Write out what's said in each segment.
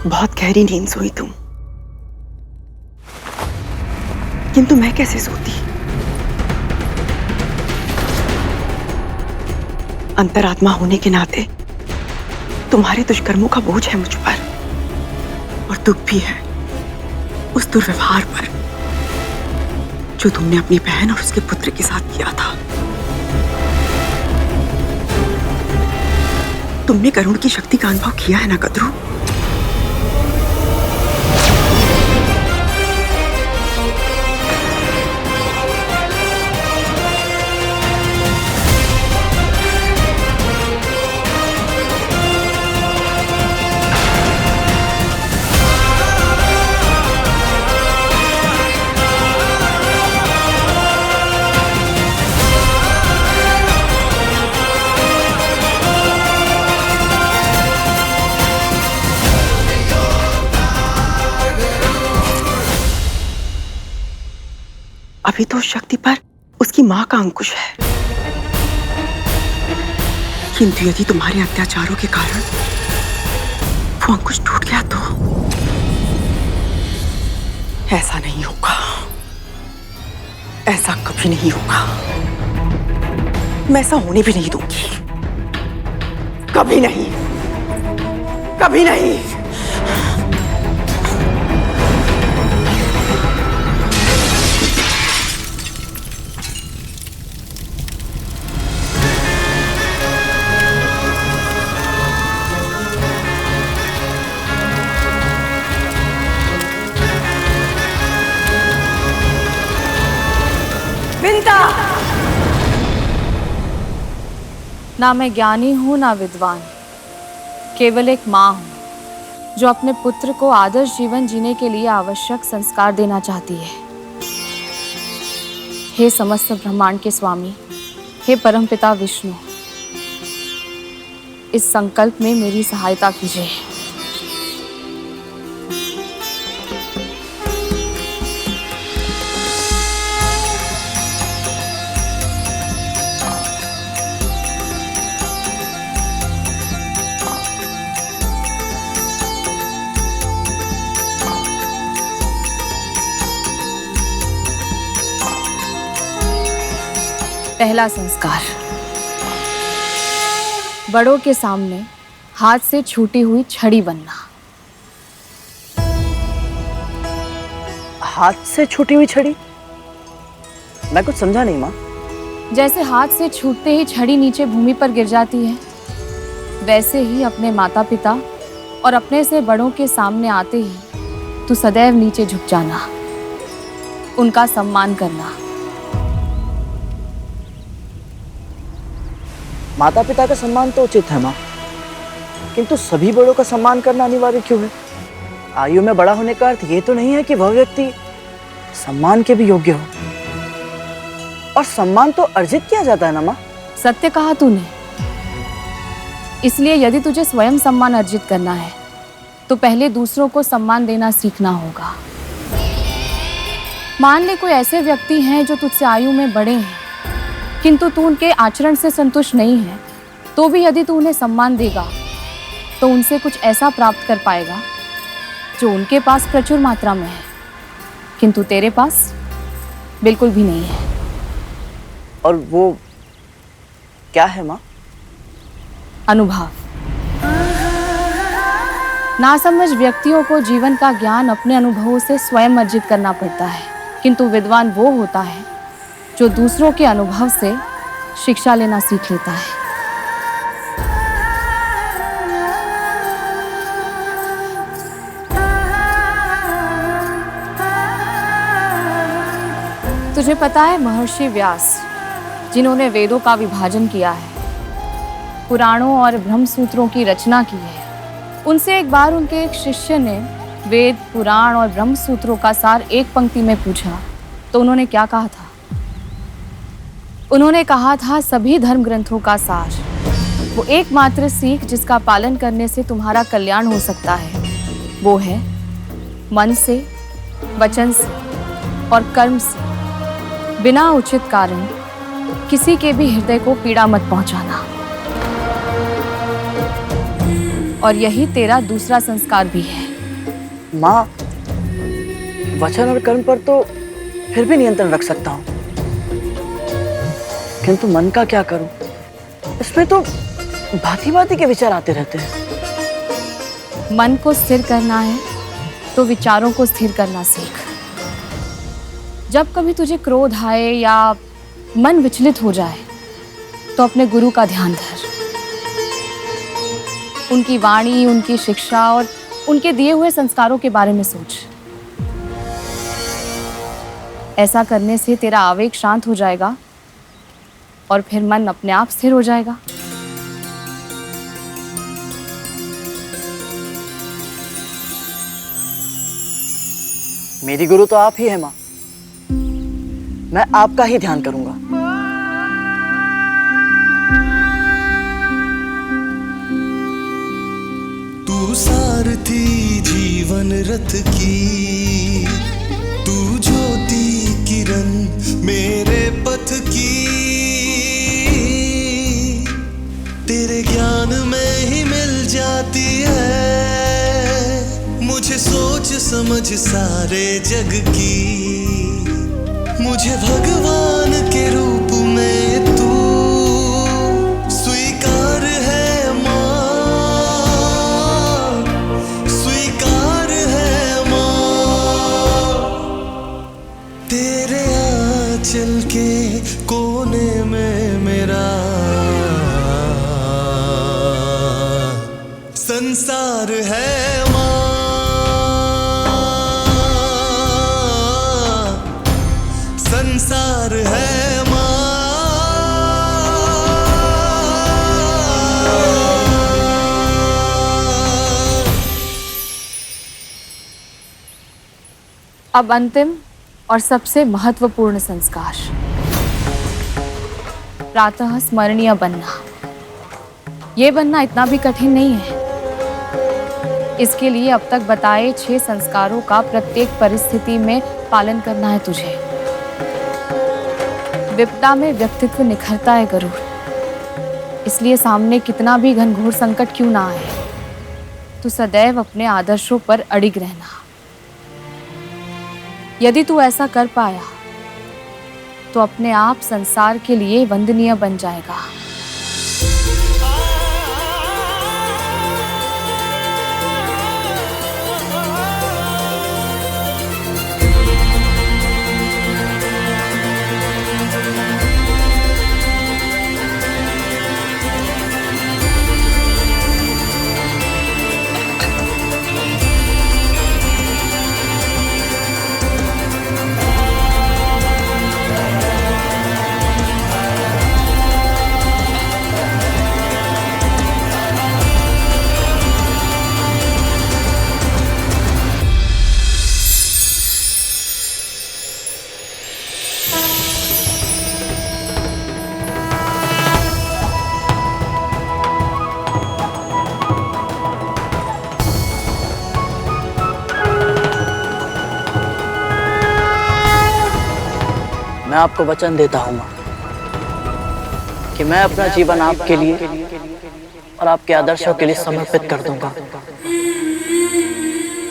बहुत गहरी नींद सोई तुम, किंतु मैं कैसे सोती? अंतरात्मा होने के नाते तुम्हारे दुष्कर्मों का बोझ है मुझ पर, और दुख भी है उस दुर्व्यवहार पर जो तुमने अपनी बहन और उसके पुत्र के साथ किया था। तुमने करुण की शक्ति का अनुभव किया है ना कद्रू? अभी तो उस शक्ति पर उसकी मां का अंकुश है, किंतु यदि तुम्हारे अत्याचारों के कारण वो अंकुश टूट गया तो ऐसा नहीं होगा, ऐसा कभी नहीं होगा। मैं ऐसा होने भी नहीं दूंगी, कभी नहीं, कभी नहीं। ना मैं ज्ञानी हूँ ना विद्वान, केवल एक माँ हूँ जो अपने पुत्र को आदर्श जीवन जीने के लिए आवश्यक संस्कार देना चाहती है। हे समस्त ब्रह्मांड के स्वामी, हे परमपिता विष्णु, इस संकल्प में मेरी सहायता कीजिए। पहला संस्कार, बड़ों के सामने हाथ से छूटी हुई छड़ी बनना। हाथ से छूटी हुई छड़ी? मैं कुछ समझा नहीं माँ। जैसे हाथ से छूटते ही छड़ी नीचे भूमि पर गिर जाती है, वैसे ही अपने माता पिता और अपने से बड़ों के सामने आते ही तू सदैव नीचे झुक जाना, उनका सम्मान करना। माता पिता का सम्मान तो उचित है माँ, किंतु सभी बड़ों का सम्मान करना अनिवार्य क्यों है? आयु में बड़ा होने का अर्थ ये तो नहीं है कि वह व्यक्ति सम्मान के भी योग्य हो, और सम्मान तो अर्जित किया जाता है ना माँ। सत्य कहा तूने। इसलिए यदि तुझे स्वयं सम्मान अर्जित करना है तो पहले दूसरों को सम्मान देना सीखना होगा। मान ले कोई ऐसे व्यक्ति हैं जो तुझसे आयु में बड़े हैं, किंतु तू उनके आचरण से संतुष्ट नहीं है, तो भी यदि तू उन्हें सम्मान देगा तो उनसे कुछ ऐसा प्राप्त कर पाएगा जो उनके पास प्रचुर मात्रा में है, किंतु तेरे पास बिल्कुल भी नहीं है। और वो क्या है माँ? अनुभव। नासमझ व्यक्तियों को जीवन का ज्ञान अपने अनुभवों से स्वयं अर्जित करना पड़ता है, किंतु विद्वान वो होता है जो दूसरों के अनुभव से शिक्षा लेना सीख लेता है। तुझे पता है महर्षि व्यास, जिन्होंने वेदों का विभाजन किया है, पुराणों और ब्रह्म सूत्रों की रचना की है, उनसे एक बार उनके एक शिष्य ने वेद, पुराण और ब्रह्म सूत्रों का सार एक पंक्ति में पूछा तो उन्होंने क्या कहा था? उन्होंने कहा था, सभी धर्म ग्रंथों का सार, वो एकमात्र सीख जिसका पालन करने से तुम्हारा कल्याण हो सकता है, वो है मन से, वचन से और कर्म से बिना उचित कारण किसी के भी हृदय को पीड़ा मत पहुंचाना। और यही तेरा दूसरा संस्कार भी है। माँ, वचन और कर्म पर तो फिर भी नियंत्रण रख सकता हूँ, किंतु मन का क्या करूं? इसमें तो भांति भांति के विचार आते रहते हैं। मन को स्थिर करना है तो विचारों को स्थिर करना सीख। जब कभी तुझे क्रोध आए या मन विचलित हो जाए तो अपने गुरु का ध्यान धर। उनकी वाणी, उनकी शिक्षा और उनके दिए हुए संस्कारों के बारे में सोच। ऐसा करने से तेरा आवेग शांत हो जाएगा और फिर मन अपने आप स्थिर हो जाएगा। मेरी गुरु तो आप ही है माँ। मैं आपका ही ध्यान करूंगा। तू सारथी जीवन रथ की, तू ज्योति किरण मेरे पथ की, तेरे ज्ञान में ही मिल जाती है मुझे सोच समझ सारे जग की। मुझे भगवान के रूप में तू स्वीकार है माँ, स्वीकार है माँ। तेरे आंचल के कोने में मेरा संसार है माँ, संसार है माँ। अब अंतिम और सबसे महत्वपूर्ण संस्कार, प्रातः स्मरणीय बनना। ये बनना इतना भी कठिन नहीं है। इसके लिए अब तक बताए 6 संस्कारों का प्रत्येक परिस्थिति में पालन करना है तुझे। विपदा में व्यक्तित्व निखरता है गरुड़, इसलिए सामने कितना भी घनघोर संकट क्यों ना आए, तो सदैव अपने आदर्शों पर अडिग रहना। यदि तू ऐसा कर पाया तो अपने आप संसार के लिए वंदनीय बन जाएगा। मैं आपको वचन देता हूँ माँ कि मैं अपना जीवन आपके लिए और आपके आदर्शों के लिए समर्पित कर दूंगा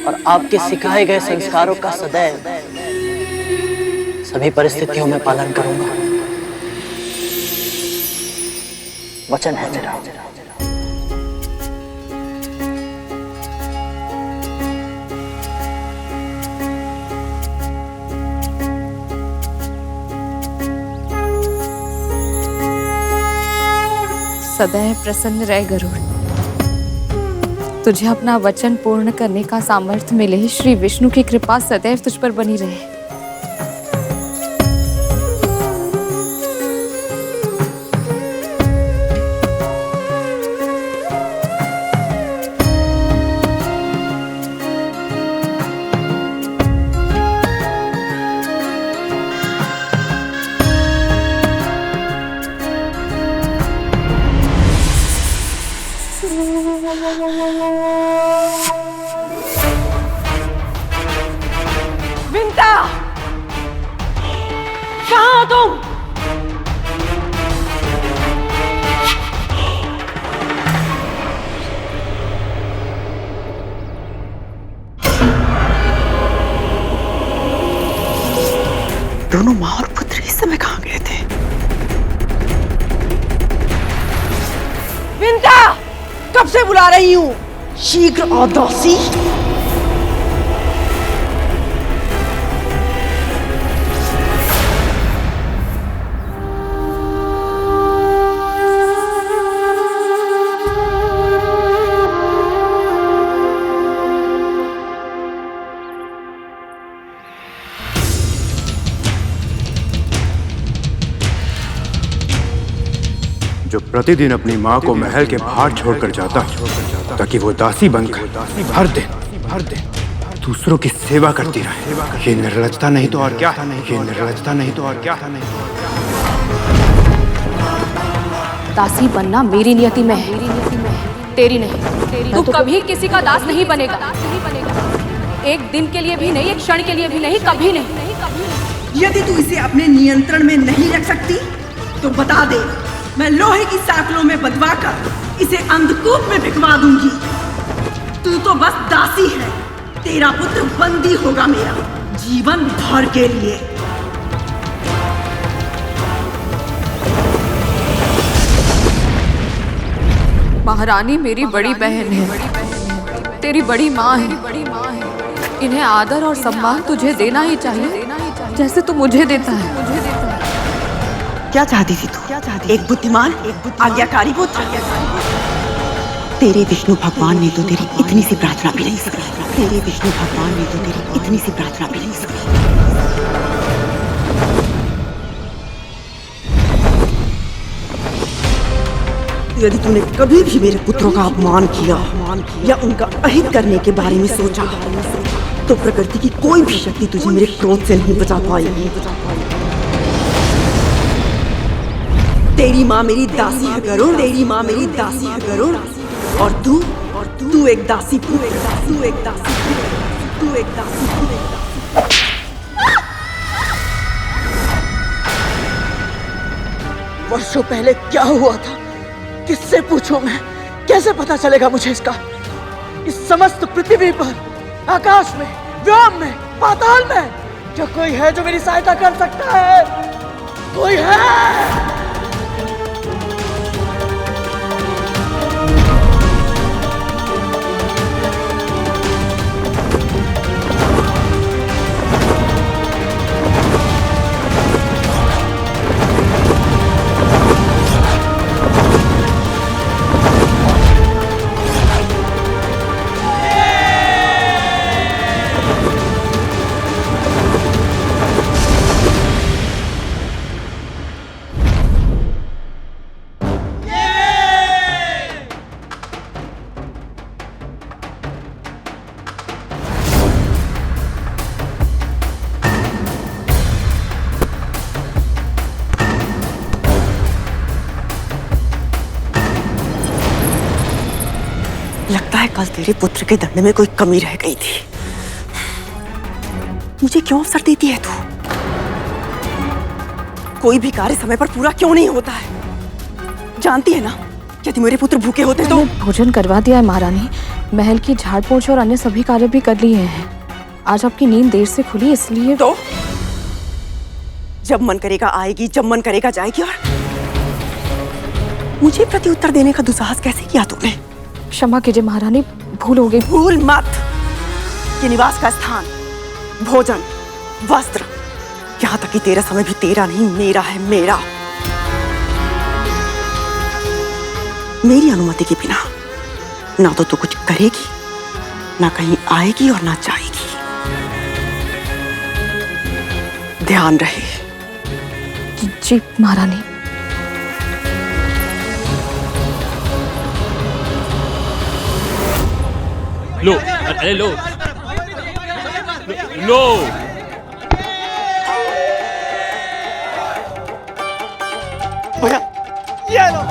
और आपके सिखाए गए संस्कारों का सदैव सभी परिस्थितियों में पालन करूंगा। वचन है मेरा। सदैव प्रसन्न रह गरुड़। तुझे अपना वचन पूर्ण करने का सामर्थ्य मिले। श्री विष्णु की कृपा सदैव तुझ पर बनी रहे। विंता, कहाँ हो तुम? दोनों माँ और पुत्र इस समय कहाँ गए थे? विंता, कब से बुला रही हूँ, शीघ्र आओ दासी। जो प्रतिदिन अपनी माँ को महल के बाहर छोड़कर जाता ताकि वो दासी बनकर हर दिन दूसरों की सेवा करती रहे। ये निर्लजता नहीं तो और क्या? ये निर्लजता नहीं तो और क्या? दासी बनना मेरी नियति में है, तेरी नहीं। तू कभी किसी का दास नहीं बनेगा। एक दिन के लिए भी नहीं, एक क्षण के लिए भी नहीं, कभी नहीं। यदि तू इसे अपने नियंत्रण में नहीं रख सकती तो बता दे, मैं लोहे की साकलों में बंधवाकर इसे अंधकूप में भिगवा दूंगी। तू तो बस दासी है, तेरा पुत्र बंदी होगा मेरा जीवन भर के लिए। महारानी मेरी बड़ी बहन है, तेरी बड़ी माँ है। इन्हें आदर और सम्मान तुझे देना ही चाहिए, जैसे तू मुझे देता है। क्या चाहती थी तू? एक बुद्धिमान, आज्ञाकारी पुत्र। तेरे विष्णु भगवान ने तो तेरी इतनी सी प्रार्थना भी नहीं सुनी। तेरे विष्णु भगवान ने तो तेरी इतनी सी प्रार्थना भी नहीं सुनी। यदि तूने कभी भी मेरे पुत्रों का अपमान किया या उनका अहित करने के बारे में सोचा तो प्रकृति की कोई भी शक्ति तुझे मेरे क्रोध से नहीं बचा पाएगी। तेरी माँ मेरी दासी है गरुड़, तेरी माँ मेरी दासी है गरुड़, और तू एक दासी, तू एक दासी, तू एक दासी, तू एक दासी। वर्षों पहले क्या हुआ था, किससे पूछूं मैं? कैसे पता चलेगा मुझे इसका? इस समस्त पृथ्वी पर, आकाश में, व्योम में, पाताल में क्या कोई है जो मेरी सहायता कर सकता है? कोई है? लगता है कल तेरे पुत्र के दंड में कोई कमी रह गई थी। मुझे क्यों अवसर देती है तू? कोई भी कार्य समय पर पूरा क्यों नहीं होता है? जानती है ना, यदि मेरे पुत्र भूखे होते तो। भोजन करवा दिया है महारानी, महल की झाड़ पोंछ और अन्य सभी कार्य भी कर लिए हैं। आज आपकी नींद देर से खुली, इसलिए तो जब मन करेगा आएगी, जब मन करेगा जाएगी। और मुझे प्रत्युत्तर देने का दुस्साहस कैसे किया तुमने? क्षमा कीजिए महारानी, भूल हो गई। भूल मत। ये निवास का स्थान, भोजन, वस्त्र, यहाँ तक कि तेरा समय भी तेरा नहीं, मेरा है, मेरा। मेरी अनुमति के बिना ना तो तू कुछ करेगी, ना कहीं आएगी और ना जाएगी। ध्यान रहे। जी महारानी। लो, अरे लो, लो। भैया, ये लो।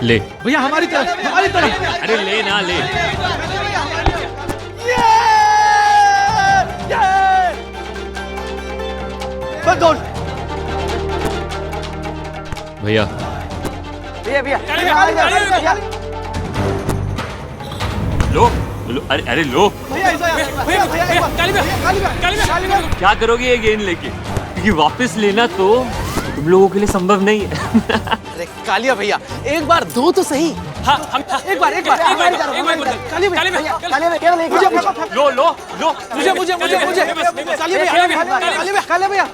ले भैया हमारी तरफ, हमारी तरफ। अरे ले ना ले। भैया लो, लो, अरे लो भैया क्या करोगे ये गेंद लेके? क्योंकि वापस लेना तो तुम लोगों के लिए संभव नहीं है। अरे कालिया भैया, एक बार दो तो सही। हाँ, हम एक बार कालिया भैया, केवल एक बार। लो लो लो, मुझे कालिया भैया।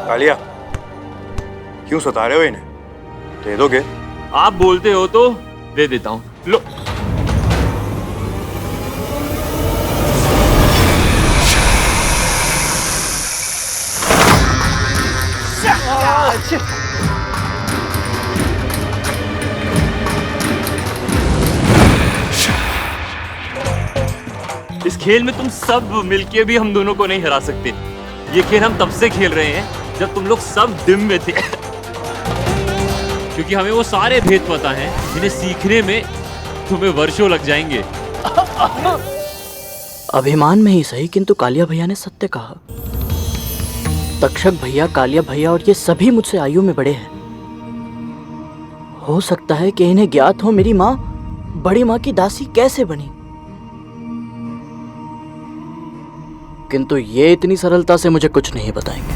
कालिया, क्यों सता रहे हो इन्हें? दे दोगे? आप बोलते हो तो दे देता हूँ। लो। इस खेल में तुम सब मिलके भी हम दोनों को नहीं हरा सकते। ये खेल हम तब से खेल रहे हैं जब तुम लोग सब डिम में थे। क्योंकि हमें वो सारे भेद पता हैं जिन्हें सीखने में तुम्हें वर्षों लग जाएंगे। अभिमान में ही सही, किंतु कालिया भैया ने सत्य कहा। तक्षक भैया, कालिया भैया और ये सभी मुझसे आयु में बड़े हैं। हो सकता है कि इन्हें ज्ञात हो मेरी माँ बड़ी माँ की दासी कैसे बनी, किंतु ये इतनी सरलता से मुझे कुछ नहीं बताएंगे।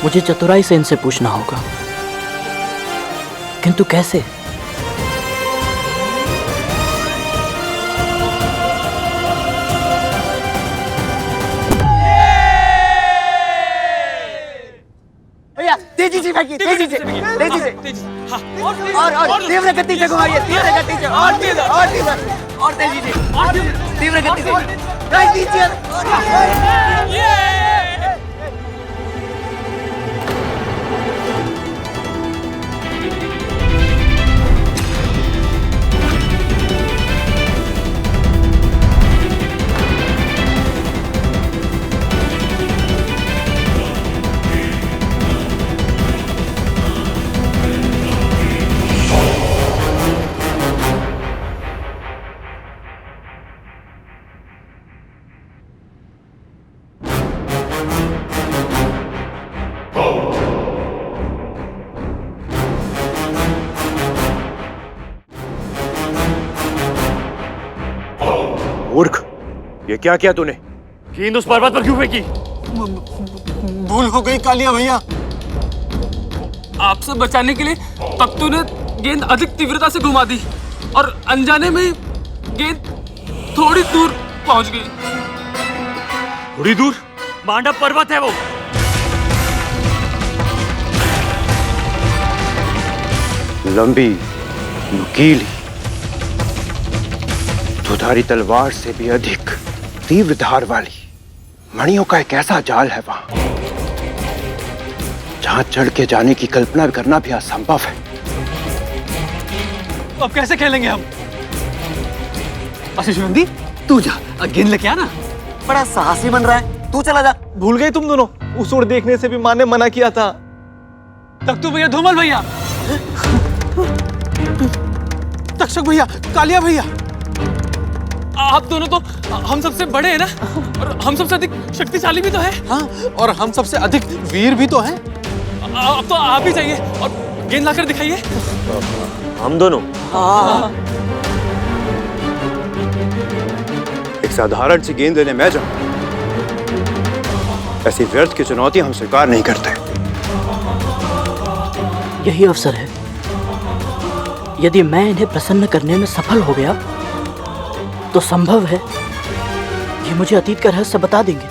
मुझे चतुराई से इनसे पूछना होगा, किंतु कैसे? भैया तेजी से फेंकिए, तेजी से। और तीव्र गति से घुमाइए, तीव्र गति से, और तेजी से, तीव्र गति से। Right teacher. मूर्ख, ये क्या किया तूने? गेंद उस पर्वत पर क्यों फेंकी? भूल हो गई कालिया भैया। आपसे बचाने के लिए तख्तू ने गेंद अधिक तीव्रता से घुमा दी और अनजाने में ही गेंद थोड़ी दूर पहुंच गई। थोड़ी दूर? मांडव पर्वत है वो। लंबी, नुकीली, दुधारी तलवार से भी अधिक तीव्र धार वाली मणियों का एक ऐसा जाल है वहां, जहां चढ़ के जाने की कल्पना करना भी असंभव है। अब कैसे खेलेंगे हम? अशिशुनंदी, तू जा, गेंद लेके आना। बड़ा साहसी बन रहा है, तू चला जा। भूल गए तुम दोनों, उस ओर देखने से भी माँ ने मना किया था। तख्तू भैया, धूमल भैया, तक्षक भैया, कालिया भैया, आप दोनों तो हम सबसे बड़े हैं ना, और हम सबसे अधिक शक्तिशाली भी तो है। हाँ, और हम सबसे अधिक वीर भी तो हैं। अब तो आप ही जाइए और गेंद लाकर दिखाइए। हम दोनों? हाँ। एक साधारण सी गेंद लेने मैं जाऊं, ऐसी व्यर्थ की चुनौती हम स्वीकार नहीं करते। यही अवसर है। यदि मैं इन्हें प्रसन्न करने में सफल हो गया तो संभव है ये मुझे अतीत का रहस्य बता देंगे।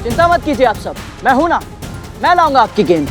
चिंता मत कीजिए आप सब, मैं हूं ना, मैं लाऊंगा आपकी गेंद।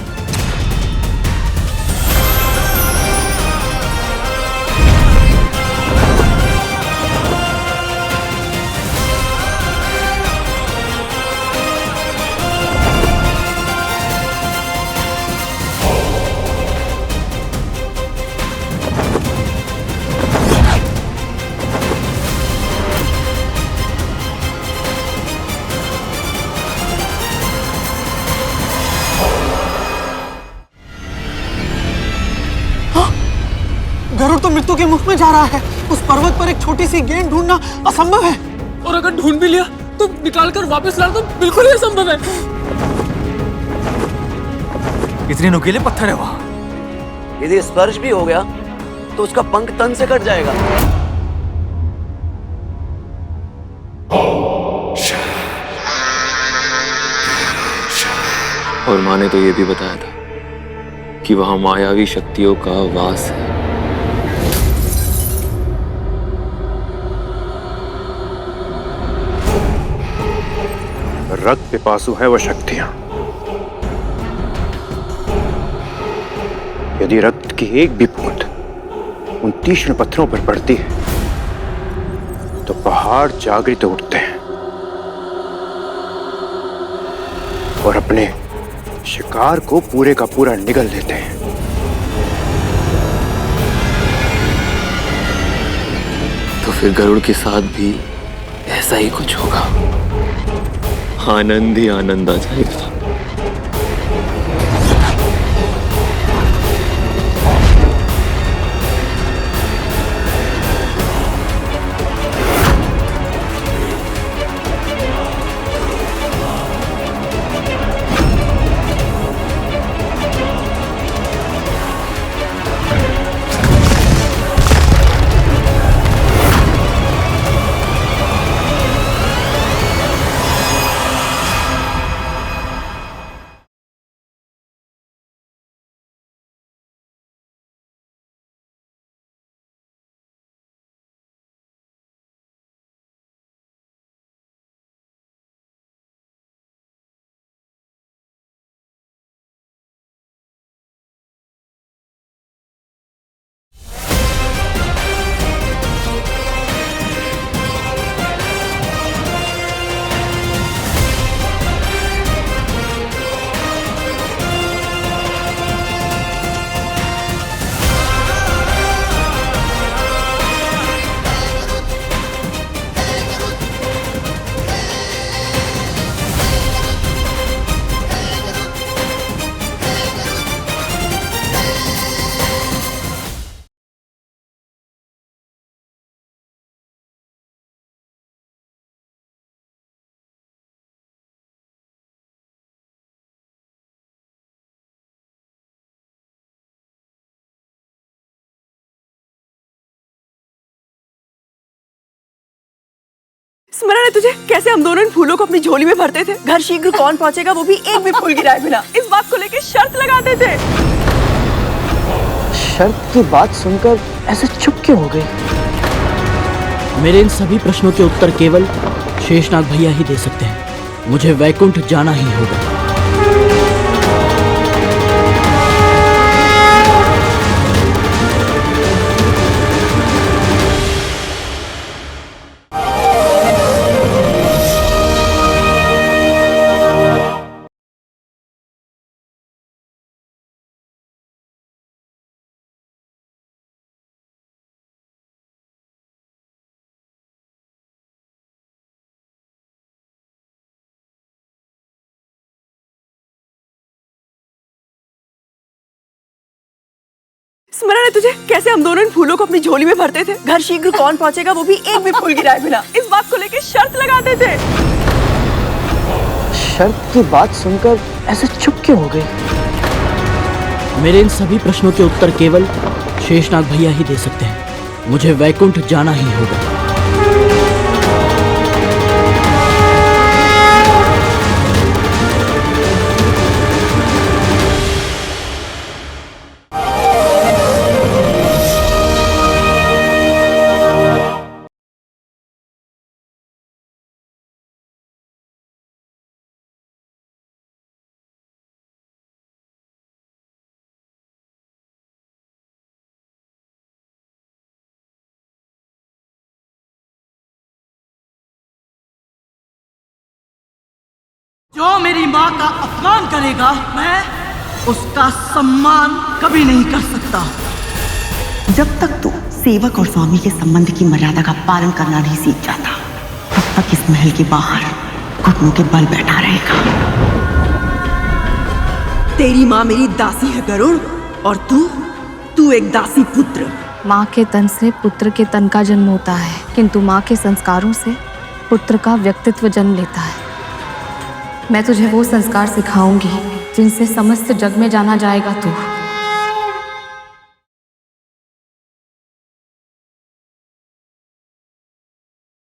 मृत्यु के मुख में जा रहा है। उस पर्वत पर एक छोटी सी गेंद ढूंढना असंभव है, और अगर ढूंढ भी लिया तो निकाल कर वापस लाना तो बिल्कुल ही असंभव है। इतने नुकीले पत्थर है वहां, यदि स्पर्श भी हो गया तो उसका पंख तन से कट जाएगा। और माँ ने तो ये भी बताया था कि वहां मायावी शक्तियों का वास है। रक्त पिपासु है वो शक्तियां। यदि रक्त की एक भी बूंद उन तीक्ष्ण पत्थरों पर पड़ती है तो पहाड़ जागृत उठते हैं और अपने शिकार को पूरे का पूरा निगल देते हैं। तो फिर गरुड़ के साथ भी ऐसा ही कुछ होगा। आनंद ही आनंद आ जाएगा। स्मरण है तुझे कैसे हम दोनों इन फूलों को अपनी झोली में भरते थे? घर शीघ्र कौन पहुंचेगा वो भी एक भी फूल गिराए बिना, इस बात को लेकर शर्त लगाते थे। शर्त की बात सुनकर ऐसे चुप क्यों हो गई? मेरे इन सभी प्रश्नों के उत्तर केवल शेषनाग भैया ही दे सकते हैं। मुझे वैकुंठ जाना ही होगा। स्मरण है तुझे कैसे हम दोनों इन फूलों को अपनी झोली में भरते थे? घर शीघ्र कौन पहुंचेगा वो भी एक भी फूल गिराए बिना, इस बात को लेकर शर्त लगाते थे। शर्त की बात सुनकर ऐसे चुप क्यों हो गई? मेरे इन सभी प्रश्नों के उत्तर केवल शेषनाग भैया ही दे सकते हैं। मुझे वैकुंठ जाना ही होगा। जो मेरी माँ का अपमान करेगा मैं उसका सम्मान कभी नहीं कर सकता। जब तक तू सेवक और स्वामी के संबंध की मर्यादा का पालन करना नहीं सीख जाता, तब तक इस महल के बाहर घुटनों के बल बैठा रहेगा। तेरी माँ मेरी दासी है गरुड़, और तू एक दासी पुत्र। माँ के तन से पुत्र के तन का जन्म होता है, किंतु माँ के संस्कारों से पुत्र का व्यक्तित्व जन्म लेता है। मैं तुझे वो संस्कार सिखाऊंगी जिनसे समस्त जग में जाना जाएगा तू।